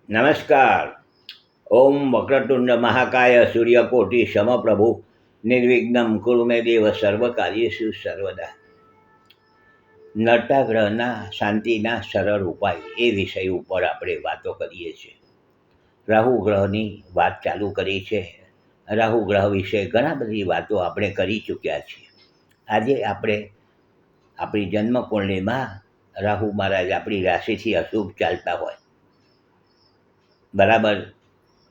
નમસ્કાર. ઓમ વક્રતુંડ મહાકાય સૂર્યકોટિ સમપ્રભુ નિર્વિઘ્નમ કુરુ મે દેવ સર્વકાર્યેષુ સર્વદા. નડતા ગ્રહના શાંતિના સરળ ઉપાય એ વિષય ઉપર આપણે વાતો કરીએ છીએ. રાહુ ગ્રહની વાત ચાલુ કરી છે. રાહુ ગ્રહ વિશે ઘણા બધી વાતો આપણે કરી ચૂક્યા છીએ. આજે આપણે આપણી જન્મકુંડળીમાં રાહુ મહારાજ આપણી રાશિથી અશુભ ચાલતા હોય, બરાબર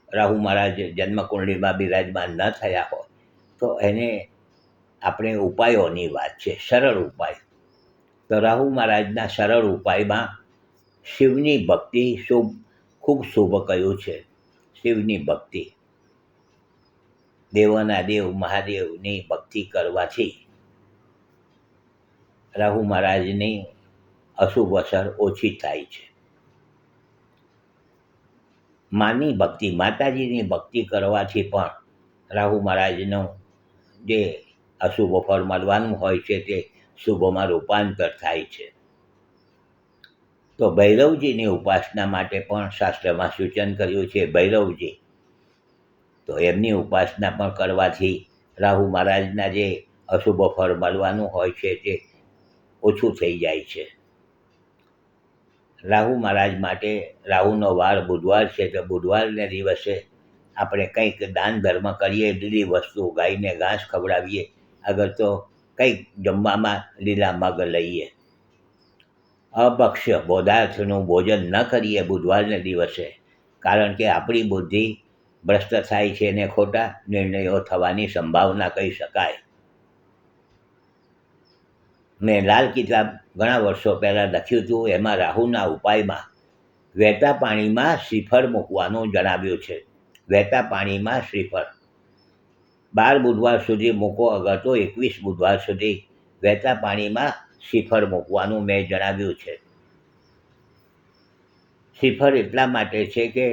રાહુ મહારાજ જન્મકુંડળીમાં બિરાજમાન ન થયા હોય તો એને આપણે ઉપાયોની વાત છે, સરળ ઉપાય. તો રાહુ મહારાજના સરળ ઉપાયમાં શિવની ભક્તિ ખૂબ શુભ કયું છે. શિવની ભક્તિ, દેવોના દેવ મહાદેવની ભક્તિ કરવાથી રાહુ મહારાજની અશુભ અસર ઓછી થાય છે. માની ભક્તિ, માતાજીની ભક્તિ કરવાથી પણ રાહુ મહારાજનું જે અશુભ ફળ મળવાનું હોય છે તે શુભમાં રૂપાંતર થાય છે. તો ભૈરવજીની ઉપાસના માટે પણ શાસ્ત્રમાં સૂચન કર્યું છે. ભૈરવજી, તો એમની ઉપાસના પણ કરવાથી રાહુ મહારાજના જે અશુભ ફળ મળવાનું હોય છે તે ઓછું થઈ જાય છે. રાહુ મહારાજ માટે રાહુનો વાર બુધવાર છે, તો બુધવારને દિવસે આપણે કંઈક દાન ધર્મ કરીએ, લીલી વસ્તુ ગાયને ઘાસ ખવડાવીએ, અગર તો કંઈક જમવામાં લીલા મગ લઈએ, અભક્ષ્ય પદાર્થનું ભોજન ન કરીએ બુધવારને દિવસે, કારણ કે આપણી બુદ્ધિ ભ્રષ્ટ થાય છે અને ખોટા નિર્ણયો થવાની સંભાવના કહી શકાય. મેં લાલ કિતાબ ઘણા વર્ષો પહેલાં લખ્યું હતું. એમાં રાહુના ઉપાયમાં વહેતા પાણીમાં શ્રીફળ મૂકવાનું જણાવ્યું છે. વહેતા પાણીમાં શ્રીફળ 12 બુધવાર સુધી મૂકો, અગર તો 21 બુધવાર સુધી વહેતા પાણીમાં શ્રીફળ મૂકવાનું મેં જણાવ્યું છે. શ્રીફળ એટલા માટે છે કે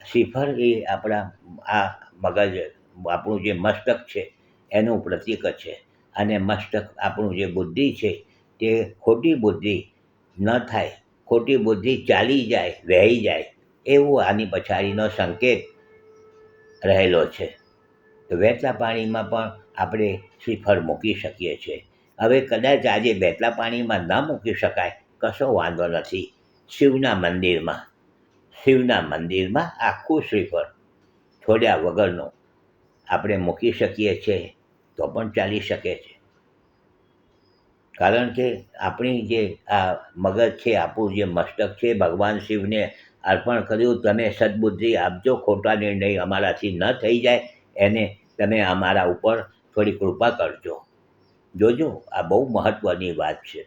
શ્રીફળ એ આપણા આ મગજ, આપણું જે મસ્તક છે એનું પ્રતીક છે. અને મસ્તક આપણું જે બુદ્ધિ છે તે ખોટી બુદ્ધિ ન થાય, ખોટી બુદ્ધિ ચાલી જાય, વહી જાય, એવું આની પછાડીનો સંકેત રહેલો છે. તો વહેતા પાણીમાં પણ આપણે શ્રીફળ મૂકી શકીએ છીએ. હવે કદાચ આજે વહેતા પાણીમાં ન મૂકી શકાય, કશો વાંધો નથી. શિવના મંદિરમાં આખું શ્રીફળ છોડ્યા વગરનું આપણે મૂકી શકીએ છીએ, તો પણ ચાલી શકે છે. કારણ કે આપણી જે આ મગજ છે, આપણું જે મસ્તક છે, ભગવાન શિવને અર્પણ કર્યું. તમે સદબુદ્ધિ આપજો, ખોટા નિર્ણય અમારાથી ન થઈ જાય, એને તમે અમારા ઉપર થોડી કૃપા કરજો. જોજો, આ બહુ મહત્ત્વની વાત છે.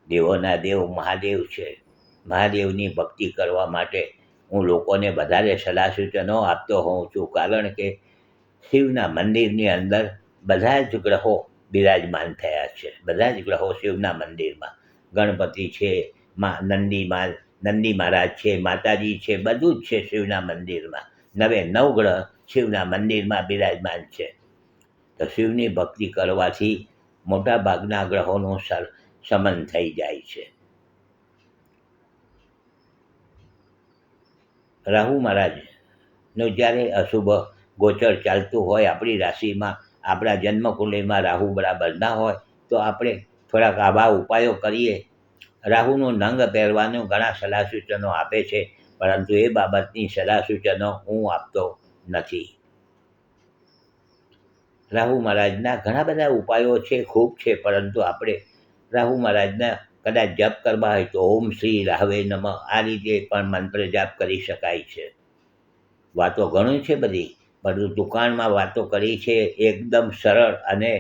દેવોના દેવ મહાદેવ છે. મહાદેવની ભક્તિ કરવા માટે હું લોકોને વધારે સલાહ સૂચનો આપતો હોઉં છું, કારણ કે શિવના મંદિરની અંદર બધા જ ગ્રહો બિરાજમાન થયા છે. બધા જ ગ્રહો શિવના મંદિરમાં, ગણપતિ છે, નંદી મહારાજ છે, માતાજી છે, બધું જ છે શિવના મંદિરમાં. 9 ગ્રહ શિવના મંદિરમાં બિરાજમાન છે. તો શિવની ભક્તિ કરવાથી મોટા ભાગના ગ્રહોનું શમન થઈ જાય છે. રાહુ મહારાજનું જ્યારે અશુભ ગોચર ચાલતું હોય આપણી રાશિમાં, આપણા જન્મકુંડળીમાં રાહુ બરાબર ના હોય, તો આપણે થોડાક આવા ઉપાયો કરીએ. રાહુનું નંગ પહેરવાનું ઘણા સલાહ સૂચનો આપે છે, પરંતુ એ બાબતની સલાહ સૂચનો હું આપતો નથી. રાહુ મહારાજના ઘણા બધા ઉપાયો છે, ખૂબ છે, પરંતુ આપણે રાહુ મહારાજના કદાચ જપ કરવા હોય તો ઓમ શ્રી રાહવે નમઃ, આ રીતે પણ મંત્ર જાપ કરી શકાય છે. વાતો ઘણી છે બધી, બધું ટૂંકાણમાં વાતો કરી છે, એકદમ સરળ અને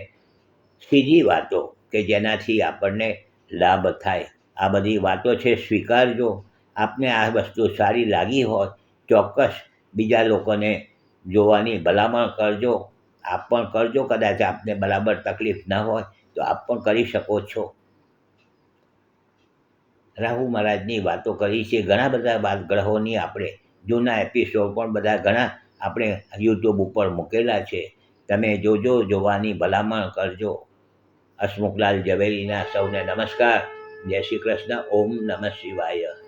સીધી વાતો કે જેનાથી આપણને લાભ થાય. આ બધી વાતો છે, સ્વીકારજો. આપને આ વસ્તુ સારી લાગી હોય, ચોક્કસ બીજા લોકોને જોવાની ભલામણ કરજો. આપ પણ કરજો. કદાચ આપને બરાબર તકલીફ ન હોય તો આપ પણ કરી શકો છો. રાહુ મહારાજની વાતો કરી છે, ઘણા બધા ગ્રહોની આપણે જૂના એપિસોડ પણ બધા ઘણા આપણે યુટ્યુબ ઉપર મૂકેલા છે. તમે જોજો, જોવાની ભલામણ કરજો. હસમુખલાલ ઝવેરીના સૌને નમસ્કાર. જય શ્રી કૃષ્ણ. ઓમ નમઃ શિવાય.